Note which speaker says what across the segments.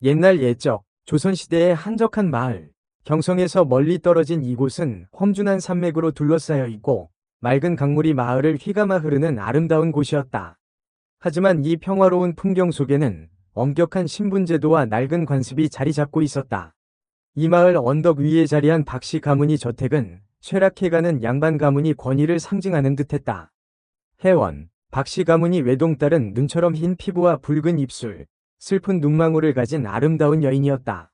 Speaker 1: 옛날 옛적 조선시대의 한적한 마을, 경성에서 멀리 떨어진 이곳은 험준한 산맥으로 둘러싸여 있고 맑은 강물이 마을을 휘감아 흐르는 아름다운 곳이었다. 하지만 이 평화로운 풍경 속에는 엄격한 신분제도와 낡은 관습이 자리 잡고 있었다. 이 마을 언덕 위에 자리한 박씨 가문이 저택은 쇠락해가는 양반 가문이 권위를 상징하는 듯했다. 혜원, 박씨 가문이 외동딸은 눈처럼 흰 피부와 붉은 입술, 슬픈 눈망울을 가진 아름다운 여인이었다.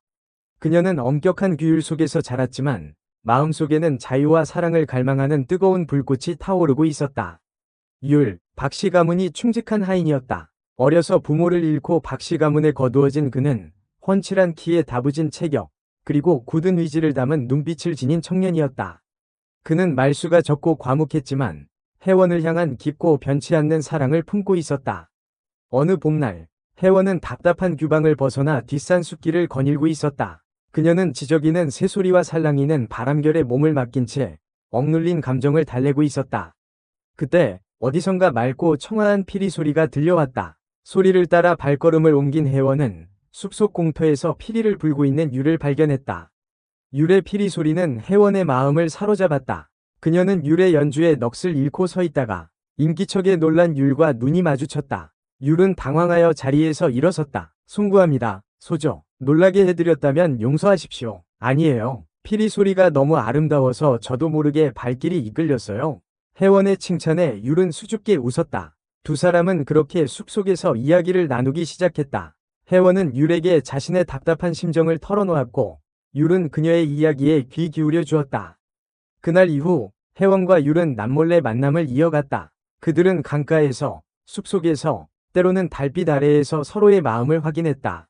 Speaker 1: 그녀는 엄격한 규율 속에서 자랐지만 마음속에는 자유와 사랑을 갈망하는 뜨거운 불꽃이 타오르고 있었다. 박씨 가문이 충직한 하인이었다. 어려서 부모를 잃고 박씨 가문에 거두어진 그는 훤칠한 키에 다부진 체격, 그리고 굳은 의지를 담은 눈빛을 지닌 청년이었다. 그는 말수가 적고 과묵했지만 혜원을 향한 깊고 변치 않는 사랑을 품고 있었다. 어느 봄날, 혜원은 답답한 규방을 벗어나 뒷산 숲길을 거닐고 있었다. 그녀는 지저귀는 새소리와 살랑이는 바람결에 몸을 맡긴 채 억눌린 감정을 달래고 있었다. 그때 어디선가 맑고 청아한 피리 소리가 들려왔다. 소리를 따라 발걸음을 옮긴 혜원은 숲속 공터에서 피리를 불고 있는 율을 발견했다. 율의 피리 소리는 혜원의 마음을 사로잡았다. 그녀는 율의 연주에 넋을 잃고 서 있다가 인기척에 놀란 율과 눈이 마주쳤다. 율은 당황하여 자리에서 일어섰다. 송구합니다. 소조. 놀라게 해드렸다면 용서하십시오. 아니에요. 피리 소리가 너무 아름다워서 저도 모르게 발길이 이끌렸어요. 혜원의 칭찬에 율은 수줍게 웃었다. 두 사람은 그렇게 숲속에서 이야기를 나누기 시작했다. 혜원은 율에게 자신의 답답한 심정을 털어놓았고 율은 그녀의 이야기에 귀 기울여 주었다. 그날 이후 혜원과 율은 남몰래 만남을 이어갔다. 그들은 강가에서, 숲속에서, 때로는 달빛 아래에서 서로의 마음을 확인했다.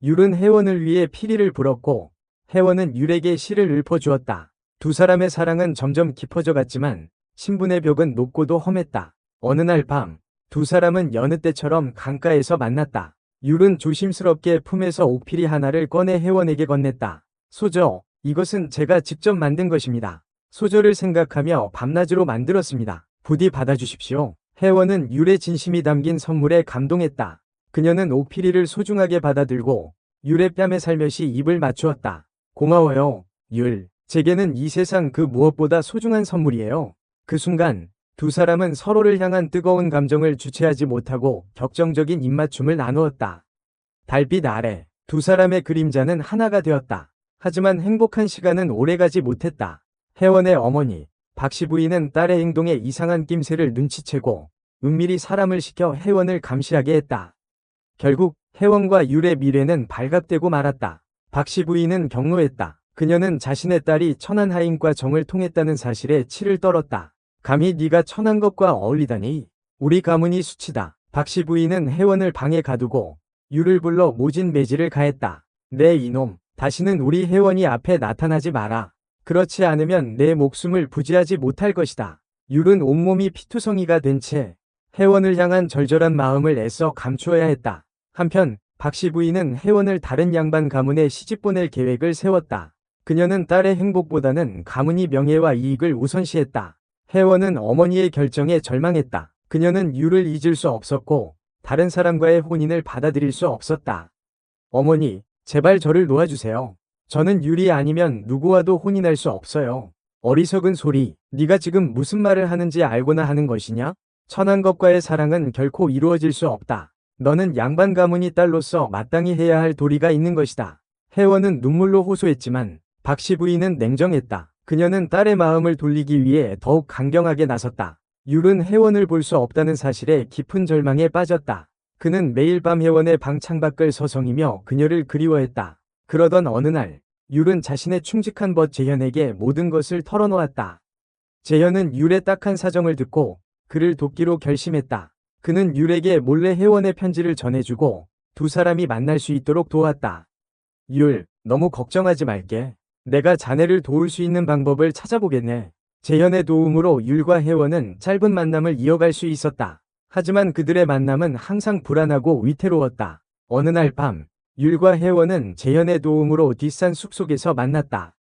Speaker 1: 율은 혜원을 위해 피리를 불었고 혜원은 율에게 시를 읊어주었다. 두 사람의 사랑은 점점 깊어져 갔지만 신분의 벽은 높고도 험했다. 어느 날 밤, 두 사람은 여느 때처럼 강가에서 만났다. 율은 조심스럽게 품에서 옥피리 하나를 꺼내 혜원에게 건넸다. 소저, 이것은 제가 직접 만든 것입니다. 소저를 생각하며 밤낮으로 만들었습니다. 부디 받아주십시오. 혜원은 율의 진심이 담긴 선물에 감동했다. 그녀는 옥피리를 소중하게 받아들고 율의 뺨에 살며시 입을 맞추었다. 고마워요, 율. 제게는 이 세상 그 무엇보다 소중한 선물이에요. 그 순간 두 사람은 서로를 향한 뜨거운 감정을 주체하지 못하고 격정적인 입맞춤을 나누었다. 달빛 아래 두 사람의 그림자는 하나가 되었다. 하지만 행복한 시간은 오래가지 못했다. 혜원의 어머니, 박씨 부인은 딸의 행동에 이상한 낌새를 눈치채고 은밀히 사람을 시켜 혜원을 감시하게 했다. 결국 혜원과 율의 미래는 발각되고 말았다. 박씨 부인은 경로했다. 그녀는 자신의 딸이 천한 하인과 정을 통했다는 사실에 치를 떨었다. 감히 네가 천한 것과 어울리다니. 우리 가문이 수치다. 박씨 부인은 혜원을 방에 가두고 율을 불러 모진 매질을 가했다. 네 이놈, 다시는 우리 혜원이 앞에 나타나지 마라. 그렇지 않으면 내 목숨을 부지하지 못할 것이다. 율은 온몸이 피투성이가 된 채 혜원을 향한 절절한 마음을 애써 감추어야 했다. 한편 박씨 부인은 혜원을 다른 양반 가문에 시집보낼 계획을 세웠다. 그녀는 딸의 행복보다는 가문이 명예와 이익을 우선시했다. 혜원은 어머니의 결정에 절망했다. 그녀는 율을 잊을 수 없었고 다른 사람과의 혼인을 받아들일 수 없었다. 어머니, 제발 저를 놓아주세요. 저는 율이 아니면 누구와도 혼인할 수 없어요. 어리석은 소리, 네가 지금 무슨 말을 하는지 알고나 하는 것이냐? 천한 것과의 사랑은 결코 이루어질 수 없다. 너는 양반 가문이 딸로서 마땅히 해야 할 도리가 있는 것이다. 혜원은 눈물로 호소했지만 박씨 부인은 냉정했다. 그녀는 딸의 마음을 돌리기 위해 더욱 강경하게 나섰다. 율은 혜원을 볼 수 없다는 사실에 깊은 절망에 빠졌다. 그는 매일 밤 혜원의 방 창밖을 서성이며 그녀를 그리워했다. 그러던 어느 날, 율은 자신의 충직한 벗 재현에게 모든 것을 털어놓았다. 재현은 율의 딱한 사정을 듣고 그를 돕기로 결심했다. 그는 율에게 몰래 혜원의 편지를 전해주고 두 사람이 만날 수 있도록 도왔다. 율, 너무 걱정하지 말게. 내가 자네를 도울 수 있는 방법을 찾아보겠네. 재현의 도움으로 율과 혜원은 짧은 만남을 이어갈 수 있었다. 하지만 그들의 만남은 항상 불안하고 위태로웠다. 어느 날 밤, 율과 혜원은 재현의 도움으로 뒷산 숲속에서 만났다.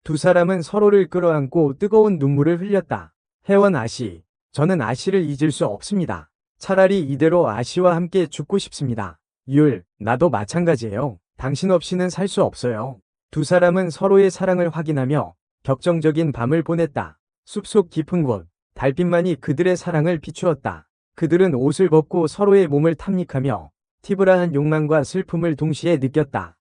Speaker 1: 두 사람은 서로를 끌어안고 뜨거운 눈물을 흘렸다. 혜원 아씨, 저는 아씨를 잊을 수 없습니다. 차라리 이대로 아씨와 함께 죽고 싶습니다. 율, 나도 마찬가지예요. 당신 없이는 살 수 없어요. 두 사람은 서로의 사랑을 확인하며 격정적인 밤을 보냈다. 숲속 깊은 곳, 달빛만이 그들의 사랑을 비추었다. 그들은 옷을 벗고 서로의 몸을 탐닉하며 티브라한 욕망과 슬픔을 동시에 느꼈다.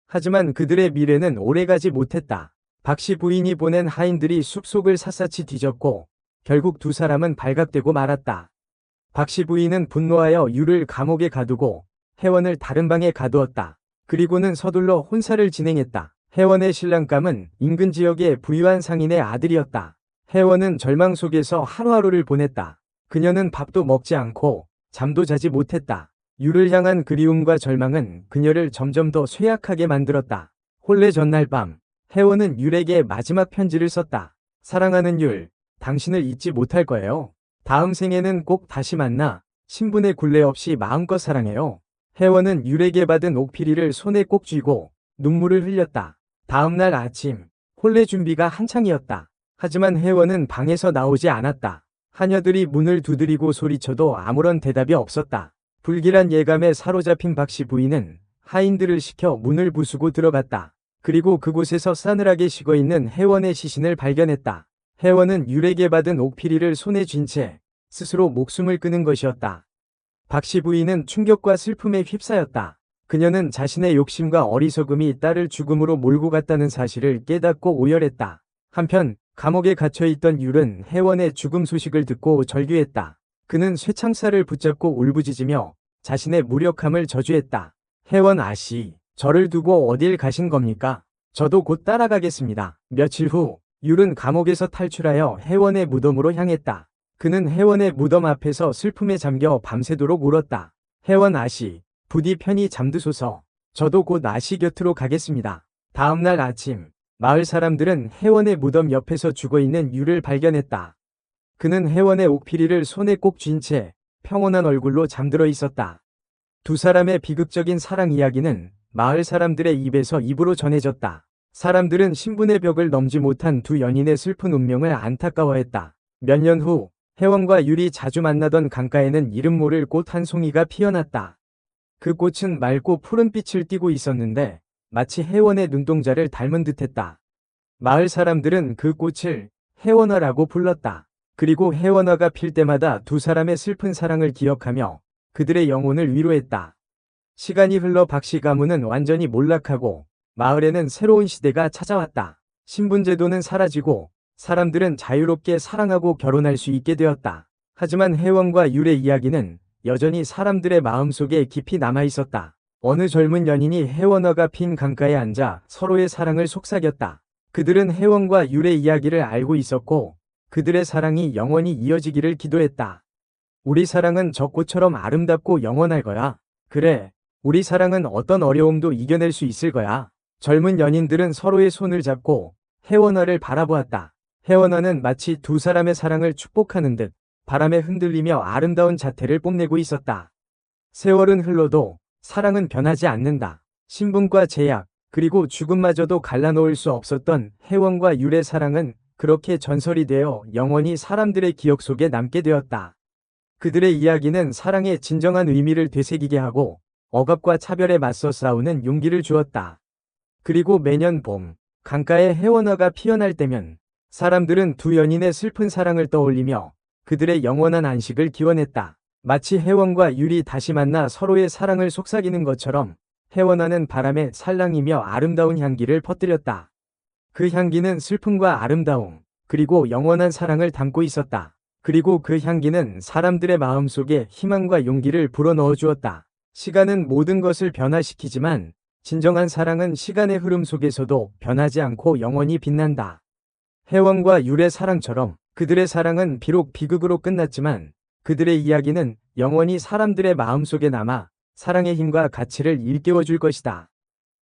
Speaker 1: 하지만 그들의 미래는 오래가지 못했다. 박씨 부인이 보낸 하인들이 숲속을 샅샅이 뒤졌고 결국 두 사람은 발각되고 말았다. 박씨 부인은 분노하여 유를 감옥에 가두고 혜원을 다른 방에 가두었다. 그리고는 서둘러 혼사를 진행했다. 혜원의 신랑감은 인근 지역의 부유한 상인의 아들이었다. 혜원은 절망 속에서 하루하루를 보냈다. 그녀는 밥도 먹지 않고 잠도 자지 못했다. 유를 향한 그리움과 절망은 그녀를 점점 더 쇠약하게 만들었다. 혼례 전날 밤, 혜원은 율에게 마지막 편지를 썼다. 사랑하는 율, 당신을 잊지 못할 거예요. 다음 생에는 꼭 다시 만나 신분의 굴레 없이 마음껏 사랑해요. 혜원은 율에게 받은 옥피리를 손에 꼭 쥐고 눈물을 흘렸다. 다음 날 아침, 혼례 준비가 한창이었다. 하지만 혜원은 방에서 나오지 않았다. 하녀들이 문을 두드리고 소리쳐도 아무런 대답이 없었다. 불길한 예감에 사로잡힌 박씨 부인은 하인들을 시켜 문을 부수고 들어갔다. 그리고 그곳에서 싸늘하게 식어있는 혜원의 시신을 발견했다. 혜원은 율에게 받은 옥피리를 손에 쥔 채 스스로 목숨을 끊은 것이었다. 박씨 부인은 충격과 슬픔에 휩싸였다. 그녀는 자신의 욕심과 어리석음이 딸을 죽음으로 몰고 갔다는 사실을 깨닫고 오열했다. 한편 감옥에 갇혀있던 율은 혜원의 죽음 소식을 듣고 절규했다. 그는 쇠창살을 붙잡고 울부짖으며 자신의 무력함을 저주했다. 혜원 아씨, 저를 두고 어딜 가신 겁니까? 저도 곧 따라가겠습니다. 며칠 후 율은 감옥에서 탈출하여 혜원의 무덤으로 향했다. 그는 혜원의 무덤 앞에서 슬픔에 잠겨 밤새도록 울었다. 혜원 아씨, 부디 편히 잠드소서. 저도 곧 아씨 곁으로 가겠습니다. 다음 날 아침, 마을 사람들은 혜원의 무덤 옆에서 죽어있는 율을 발견했다. 그는 혜원의 옥피리를 손에 꼭 쥔 채 평온한 얼굴로 잠들어 있었다. 두 사람의 비극적인 사랑 이야기는 마을 사람들의 입에서 입으로 전해졌다. 사람들은 신분의 벽을 넘지 못한 두 연인의 슬픈 운명을 안타까워했다. 몇 년 후, 혜원과 율이 자주 만나던 강가에는 이름 모를 꽃 한 송이가 피어났다. 그 꽃은 맑고 푸른 빛을 띠고 있었는데 마치 혜원의 눈동자를 닮은 듯했다. 마을 사람들은 그 꽃을 혜원화라고 불렀다. 그리고 혜원화가 필 때마다 두 사람의 슬픈 사랑을 기억하며 그들의 영혼을 위로했다. 시간이 흘러 박씨 가문은 완전히 몰락하고 마을에는 새로운 시대가 찾아왔다. 신분제도는 사라지고 사람들은 자유롭게 사랑하고 결혼할 수 있게 되었다. 하지만 혜원과 율의 이야기는 여전히 사람들의 마음속에 깊이 남아있었다. 어느 젊은 연인이 혜원화가 핀 강가에 앉아 서로의 사랑을 속삭였다. 그들은 혜원과 율의 이야기를 알고 있었고 그들의 사랑이 영원히 이어지기를 기도했다. 우리 사랑은 저 꽃처럼 아름답고 영원할 거야. 그래, 우리 사랑은 어떤 어려움도 이겨낼 수 있을 거야. 젊은 연인들은 서로의 손을 잡고 혜원화를 바라보았다. 혜원화는 마치 두 사람의 사랑을 축복하는 듯 바람에 흔들리며 아름다운 자태를 뽐내고 있었다. 세월은 흘러도 사랑은 변하지 않는다. 신분과 제약, 그리고 죽음마저도 갈라놓을 수 없었던 혜원과 율의 사랑은 그렇게 전설이 되어 영원히 사람들의 기억 속에 남게 되었다. 그들의 이야기는 사랑의 진정한 의미를 되새기게 하고 억압과 차별에 맞서 싸우는 용기를 주었다. 그리고 매년 봄, 강가에 혜원화가 피어날 때면 사람들은 두 연인의 슬픈 사랑을 떠올리며 그들의 영원한 안식을 기원했다. 마치 혜원과 율이 다시 만나 서로의 사랑을 속삭이는 것처럼 혜원화는 바람에 살랑이며 아름다운 향기를 퍼뜨렸다. 그 향기는 슬픔과 아름다움, 그리고 영원한 사랑을 담고 있었다. 그리고 그 향기는 사람들의 마음속에 희망과 용기를 불어넣어 주었다. 시간은 모든 것을 변화시키지만 진정한 사랑은 시간의 흐름 속에서도 변하지 않고 영원히 빛난다. 혜원과 율의 사랑처럼 그들의 사랑은 비록 비극으로 끝났지만 그들의 이야기는 영원히 사람들의 마음속에 남아 사랑의 힘과 가치를 일깨워줄 것이다.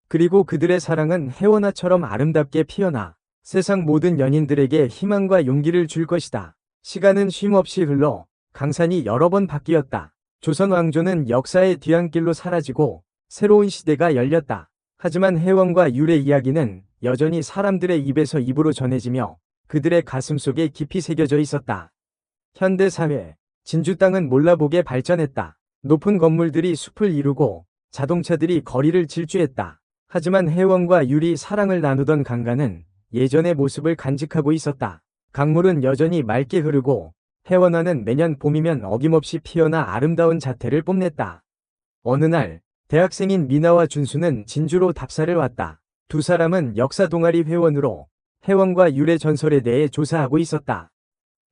Speaker 1: 그리고 그들의 사랑은 혜원화처럼 아름답게 피어나 세상 모든 연인들에게 희망과 용기를 줄 것이다. 시간은 쉼없이 흘러 강산이 여러 번 바뀌었다. 조선 왕조는 역사의 뒤안길로 사라지고 새로운 시대가 열렸다. 하지만 혜원과 율의 이야기는 여전히 사람들의 입에서 입으로 전해지며 그들의 가슴 속에 깊이 새겨져 있었다. 현대 사회, 진주 땅은 몰라보게 발전했다. 높은 건물들이 숲을 이루고 자동차들이 거리를 질주했다. 하지만 혜원과 율이 사랑을 나누던 강가는 예전의 모습을 간직하고 있었다. 강물은 여전히 맑게 흐르고 혜원화는 매년 봄이면 어김없이 피어나 아름다운 자태를 뽐냈다. 어느 날 대학생인 미나와 준수는 진주로 답사를 왔다. 두 사람은 역사 동아리 회원으로 혜원과 율의 전설에 대해 조사하고 있었다.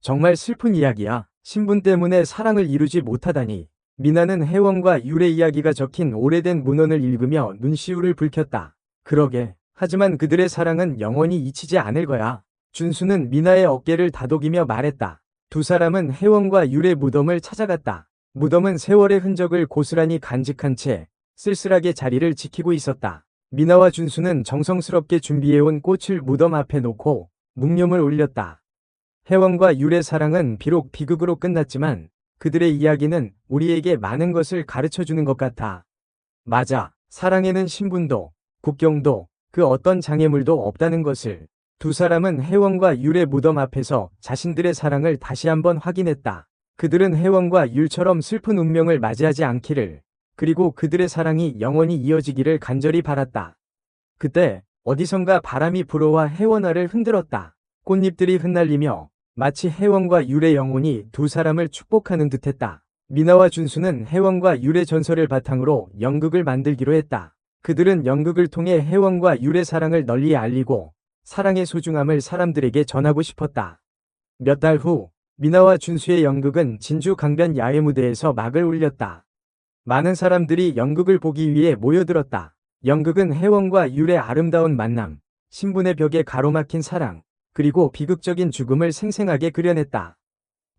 Speaker 1: 정말 슬픈 이야기야. 신분 때문에 사랑을 이루지 못하다니. 미나는 혜원과 율의 이야기가 적힌 오래된 문헌을 읽으며 눈시울을 붉혔다. 그러게. 하지만 그들의 사랑은 영원히 잊히지 않을 거야. 준수는 미나의 어깨를 다독이며 말했다. 두 사람은 혜원과 율의 무덤을 찾아갔다. 무덤은 세월의 흔적을 고스란히 간직한 채 쓸쓸하게 자리를 지키고 있었다. 미나와 준수는 정성스럽게 준비해온 꽃을 무덤 앞에 놓고 묵념을 올렸다. 혜원과 율의 사랑은 비록 비극으로 끝났지만 그들의 이야기는 우리에게 많은 것을 가르쳐주는 것 같아. 맞아. 사랑에는 신분도, 국경도, 그 어떤 장애물도 없다는 것을. 두 사람은 혜원과 율의 무덤 앞에서 자신들의 사랑을 다시 한번 확인했다. 그들은 혜원과 율처럼 슬픈 운명을 맞이하지 않기를, 그리고 그들의 사랑이 영원히 이어지기를 간절히 바랐다. 그때 어디선가 바람이 불어와 혜원화를 흔들었다. 꽃잎들이 흩날리며 마치 혜원과 율의 영혼이 두 사람을 축복하는 듯했다. 미나와 준수는 혜원과 율의 전설을 바탕으로 연극을 만들기로 했다. 그들은 연극을 통해 혜원과 율의 사랑을 널리 알리고 사랑의 소중함을 사람들에게 전하고 싶었다. 몇 달 후 미나와 준수의 연극은 진주 강변 야외 무대에서 막을 올렸다. 많은 사람들이 연극을 보기 위해 모여들었다. 연극은 혜원과 율의 아름다운 만남, 신분의 벽에 가로막힌 사랑, 그리고 비극적인 죽음을 생생하게 그려냈다.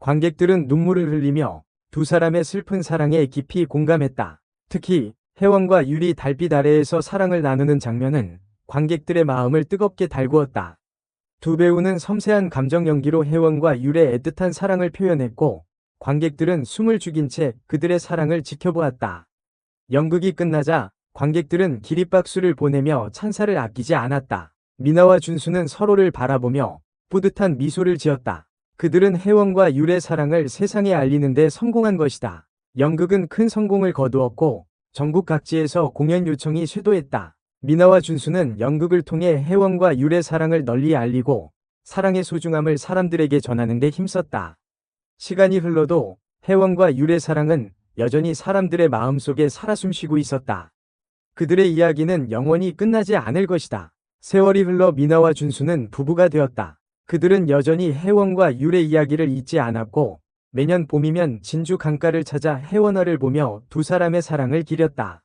Speaker 1: 관객들은 눈물을 흘리며 두 사람의 슬픈 사랑에 깊이 공감했다. 특히 혜원과 율이 달빛 아래에서 사랑을 나누는 장면은 관객들의 마음을 뜨겁게 달구었다. 두 배우는 섬세한 감정 연기로 혜원과 율의 애틋한 사랑을 표현했고 관객들은 숨을 죽인 채 그들의 사랑을 지켜보았다. 연극이 끝나자 관객들은 기립박수를 보내며 찬사를 아끼지 않았다. 미나와 준수는 서로를 바라보며 뿌듯한 미소를 지었다. 그들은 혜원과 율의 사랑을 세상에 알리는 데 성공한 것이다. 연극은 큰 성공을 거두었고 전국 각지에서 공연 요청이 쇄도했다. 미나와 준수는 연극을 통해 혜원과 율의 사랑을 널리 알리고 사랑의 소중함을 사람들에게 전하는 데 힘썼다. 시간이 흘러도 혜원과 율의 사랑은 여전히 사람들의 마음속에 살아 숨쉬고 있었다. 그들의 이야기는 영원히 끝나지 않을 것이다. 세월이 흘러 미나와 준수는 부부가 되었다. 그들은 여전히 혜원과 율의 이야기를 잊지 않았고 매년 봄이면 진주 강가를 찾아 혜원화를 보며 두 사람의 사랑을 기렸다.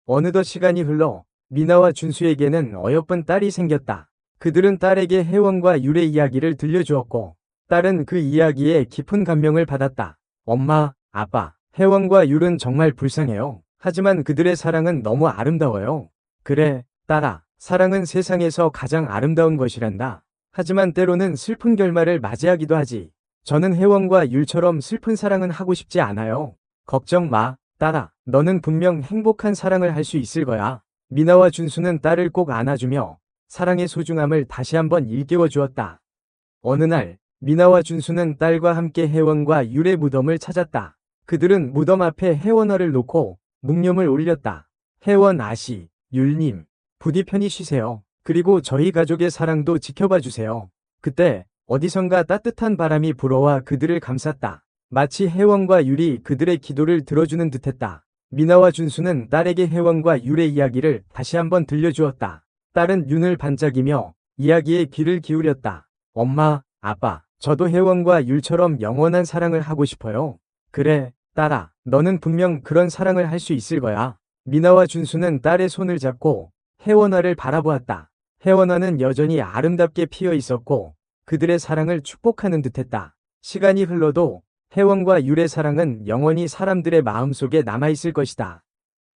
Speaker 1: 어느덧 시간이 흘러 미나와 준수에게는 어여쁜 딸이 생겼다. 그들은 딸에게 혜원과 율의 이야기를 들려주었고 딸은 그 이야기에 깊은 감명을 받았다. 엄마, 아빠, 혜원과 율은 정말 불쌍해요. 하지만 그들의 사랑은 너무 아름다워요. 그래, 딸아, 사랑은 세상에서 가장 아름다운 것이란다. 하지만 때로는 슬픈 결말을 맞이하기도 하지. 저는 혜원과 율처럼 슬픈 사랑은 하고 싶지 않아요. 걱정 마, 딸아. 너는 분명 행복한 사랑을 할 수 있을 거야. 미나와 준수는 딸을 꼭 안아주며 사랑의 소중함을 다시 한번 일깨워 주었다. 어느 날 미나와 준수는 딸과 함께 혜원과 율의 무덤을 찾았다. 그들은 무덤 앞에 혜원화를 놓고 묵념을 올렸다. 혜원 아씨, 율님, 부디 편히 쉬세요. 그리고 저희 가족의 사랑도 지켜봐 주세요. 그때 어디선가 따뜻한 바람이 불어와 그들을 감쌌다. 마치 혜원과 율이 그들의 기도를 들어주는 듯했다. 미나와 준수는 딸에게 혜원과 율의 이야기를 다시 한번 들려주었다. 딸은 눈을 반짝이며 이야기에 귀를 기울였다. 엄마, 아빠, 저도 혜원과 율처럼 영원한 사랑을 하고 싶어요. 그래, 딸아, 너는 분명 그런 사랑을 할 수 있을 거야. 미나와 준수는 딸의 손을 잡고 혜원화를 바라보았다. 혜원화는 여전히 아름답게 피어 있었고 그들의 사랑을 축복하는 듯했다. 시간이 흘러도 혜원과 율의 사랑은 영원히 사람들의 마음속에 남아있을 것이다.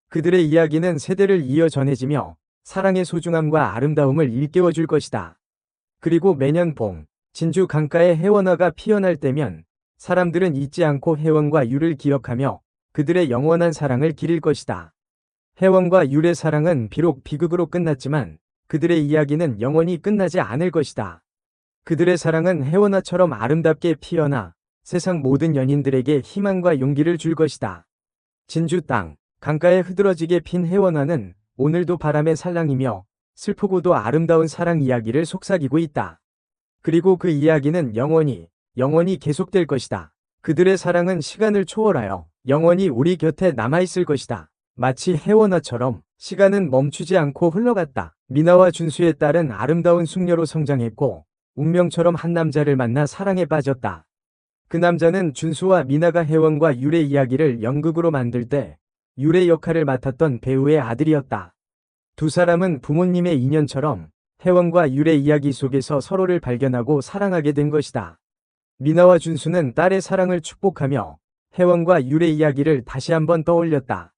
Speaker 1: 그들의 이야기는 세대를 이어 전해지며 사랑의 소중함과 아름다움을 일깨워줄 것이다. 그리고 매년 봄, 진주 강가에 혜원화가 피어날 때면 사람들은 잊지 않고 혜원과 율을 기억하며 그들의 영원한 사랑을 기릴 것이다. 혜원과 율의 사랑은 비록 비극으로 끝났지만 그들의 이야기는 영원히 끝나지 않을 것이다. 그들의 사랑은 혜원화처럼 아름답게 피어나 세상 모든 연인들에게 희망과 용기를 줄 것이다. 진주 땅, 강가에 흐드러지게 핀 혜원화는 오늘도 바람에 살랑이며 슬프고도 아름다운 사랑 이야기를 속삭이고 있다. 그리고 그 이야기는 영원히 계속될 것이다. 그들의 사랑은 시간을 초월하여 영원히 우리 곁에 남아있을 것이다. 마치 혜원화처럼 시간은 멈추지 않고 흘러갔다. 미나와 준수의 딸은 아름다운 숙녀로 성장했고 운명처럼 한 남자를 만나 사랑에 빠졌다. 그 남자는 준수와 미나가 혜원과 율의 이야기를 연극으로 만들 때 율의 역할을 맡았던 배우의 아들이었다. 두 사람은 부모님의 인연처럼 혜원과 율의 이야기 속에서 서로를 발견하고 사랑하게 된 것이다. 미나와 준수는 딸의 사랑을 축복하며 혜원과 율의 이야기를 다시 한번 떠올렸다.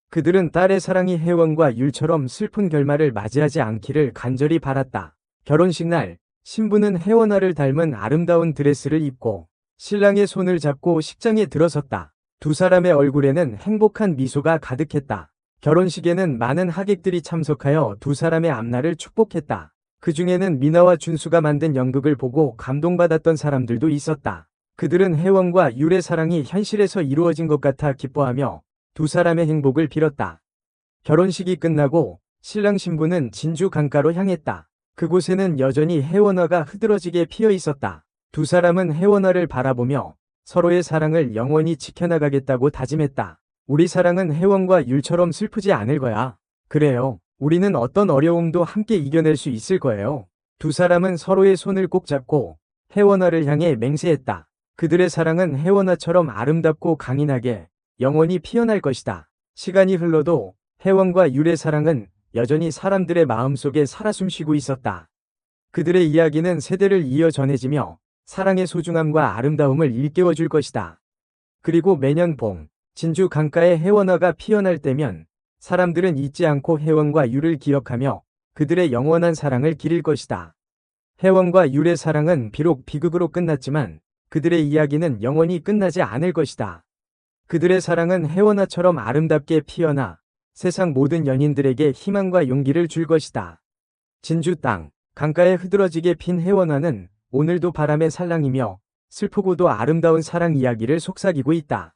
Speaker 1: 그들은 딸의 사랑이 혜원과 율처럼 슬픈 결말을 맞이하지 않기를 간절히 바랐다. 결혼식 날, 신부는 혜원화를 닮은 아름다운 드레스를 입고 신랑의 손을 잡고 식장에 들어섰다. 두 사람의 얼굴에는 행복한 미소가 가득했다. 결혼식에는 많은 하객들이 참석하여 두 사람의 앞날을 축복했다. 그 중에는 미나와 준수가 만든 연극을 보고 감동받았던 사람들도 있었다. 그들은 혜원과 율의 사랑이 현실에서 이루어진 것 같아 기뻐하며 두 사람의 행복을 빌었다. 결혼식이 끝나고 신랑 신부는 진주 강가로 향했다. 그곳에는 여전히 혜원화가 흐드러지게 피어 있었다. 두 사람은 혜원화를 바라보며 서로의 사랑을 영원히 지켜나가겠다고 다짐했다. 우리 사랑은 혜원과 율처럼 슬프지 않을 거야. 그래요. 우리는 어떤 어려움도 함께 이겨낼 수 있을 거예요. 두 사람은 서로의 손을 꼭 잡고 혜원화를 향해 맹세했다. 그들의 사랑은 혜원화처럼 아름답고 강인하게 영원히 피어날 것이다. 시간이 흘러도 혜원과 율의 사랑은 여전히 사람들의 마음속에 살아 숨쉬고 있었다. 그들의 이야기는 세대를 이어 전해지며 사랑의 소중함과 아름다움을 일깨워줄 것이다. 그리고 매년 봄, 진주 강가에 혜원화가 피어날 때면 사람들은 잊지 않고 혜원과 율을 기억하며 그들의 영원한 사랑을 기릴 것이다. 혜원과 율의 사랑은 비록 비극으로 끝났지만 그들의 이야기는 영원히 끝나지 않을 것이다. 그들의 사랑은 혜원화처럼 아름답게 피어나 세상 모든 연인들에게 희망과 용기를 줄 것이다. 진주 땅, 강가에 흐드러지게 핀 혜원화는 오늘도 바람에 살랑이며 슬프고도 아름다운 사랑 이야기를 속삭이고 있다.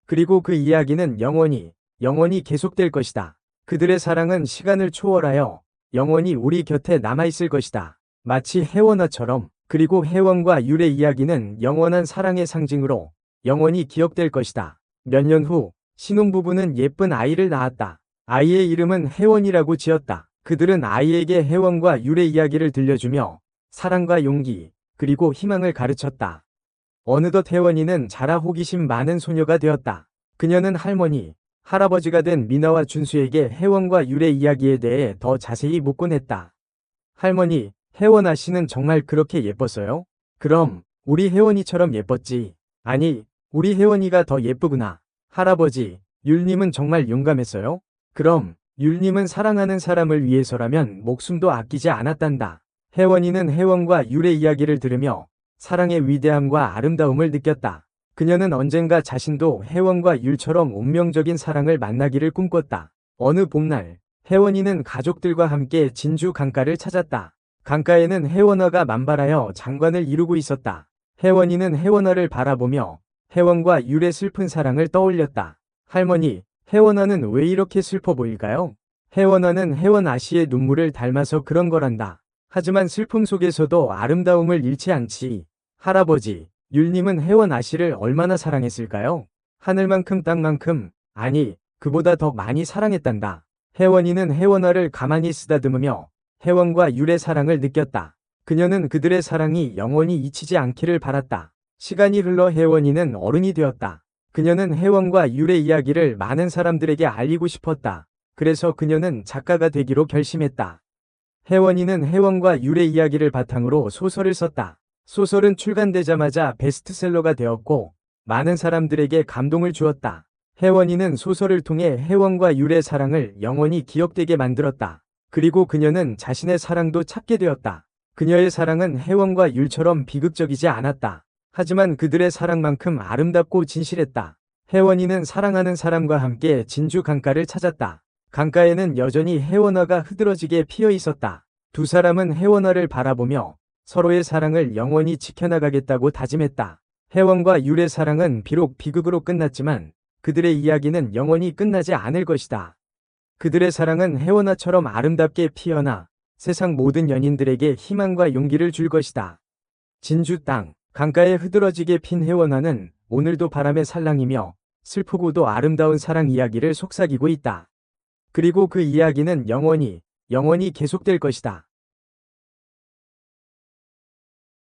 Speaker 1: 그리고 그 이야기는 영원히 계속될 것이다. 그들의 사랑은 시간을 초월하여 영원히 우리 곁에 남아있을 것이다. 마치 혜원화처럼. 그리고 혜원과 율의 이야기는 영원한 사랑의 상징으로 영원히 기억될 것이다. 몇 년 후, 신혼부부는 예쁜 아이를 낳았다. 아이의 이름은 혜원이라고 지었다. 그들은 아이에게 혜원과 율의 이야기를 들려주며 사랑과 용기, 그리고 희망을 가르쳤다. 어느덧 혜원이는 자라 호기심 많은 소녀가 되었다. 그녀는 할머니, 할아버지가 된 미나와 준수에게 혜원과 율의 이야기에 대해 더 자세히 묻곤 했다. 할머니, 혜원아 씨는 정말 그렇게 예뻤어요? 그럼, 우리 혜원이처럼 예뻤지. 아니, 우리 혜원이가 더 예쁘구나. 할아버지, 율님은 정말 용감했어요? 그럼, 율님은 사랑하는 사람을 위해서라면 목숨도 아끼지 않았단다. 혜원이는 혜원과 율의 이야기를 들으며 사랑의 위대함과 아름다움을 느꼈다. 그녀는 언젠가 자신도 혜원과 율처럼 운명적인 사랑을 만나기를 꿈꿨다. 어느 봄날, 혜원이는 가족들과 함께 진주 강가를 찾았다. 강가에는 혜원화가 만발하여 장관을 이루고 있었다. 혜원이는 혜원화를 바라보며 혜원과 율의 슬픈 사랑을 떠올렸다. 할머니, 혜원화는 왜 이렇게 슬퍼 보일까요? 혜원화는 혜원아 씨의 눈물을 닮아서 그런 거란다. 하지만 슬픔 속에서도 아름다움을 잃지 않지. 할아버지, 율님은 혜원아 씨를 얼마나 사랑했을까요? 하늘만큼 땅만큼, 아니, 그보다 더 많이 사랑했단다. 혜원이는 혜원화를 가만히 쓰다듬으며 혜원과 율의 사랑을 느꼈다. 그녀는 그들의 사랑이 영원히 잊히지 않기를 바랐다. 시간이 흘러 혜원이는 어른이 되었다. 그녀는 혜원과 율의 이야기를 많은 사람들에게 알리고 싶었다. 그래서 그녀는 작가가 되기로 결심했다. 혜원이는 혜원과 율의 이야기를 바탕으로 소설을 썼다. 소설은 출간되자마자 베스트셀러가 되었고 많은 사람들에게 감동을 주었다. 혜원이는 소설을 통해 혜원과 율의 사랑을 영원히 기억되게 만들었다. 그리고 그녀는 자신의 사랑도 찾게 되었다. 그녀의 사랑은 혜원과 율처럼 비극적이지 않았다. 하지만 그들의 사랑만큼 아름답고 진실했다. 혜원이는 사랑하는 사람과 함께 진주 강가를 찾았다. 강가에는 여전히 혜원화가 흐드러지게 피어 있었다. 두 사람은 혜원화를 바라보며 서로의 사랑을 영원히 지켜나가겠다고 다짐했다. 혜원과 율의 사랑은 비록 비극으로 끝났지만 그들의 이야기는 영원히 끝나지 않을 것이다. 그들의 사랑은 혜원아처럼 아름답게 피어나 세상 모든 연인들에게 희망과 용기를 줄 것이다. 진주 땅, 강가에 흐드러지게 핀 혜원아는 오늘도 바람의 살랑이며 슬프고도 아름다운 사랑 이야기를 속삭이고 있다. 그리고 그 이야기는 영원히 계속될 것이다.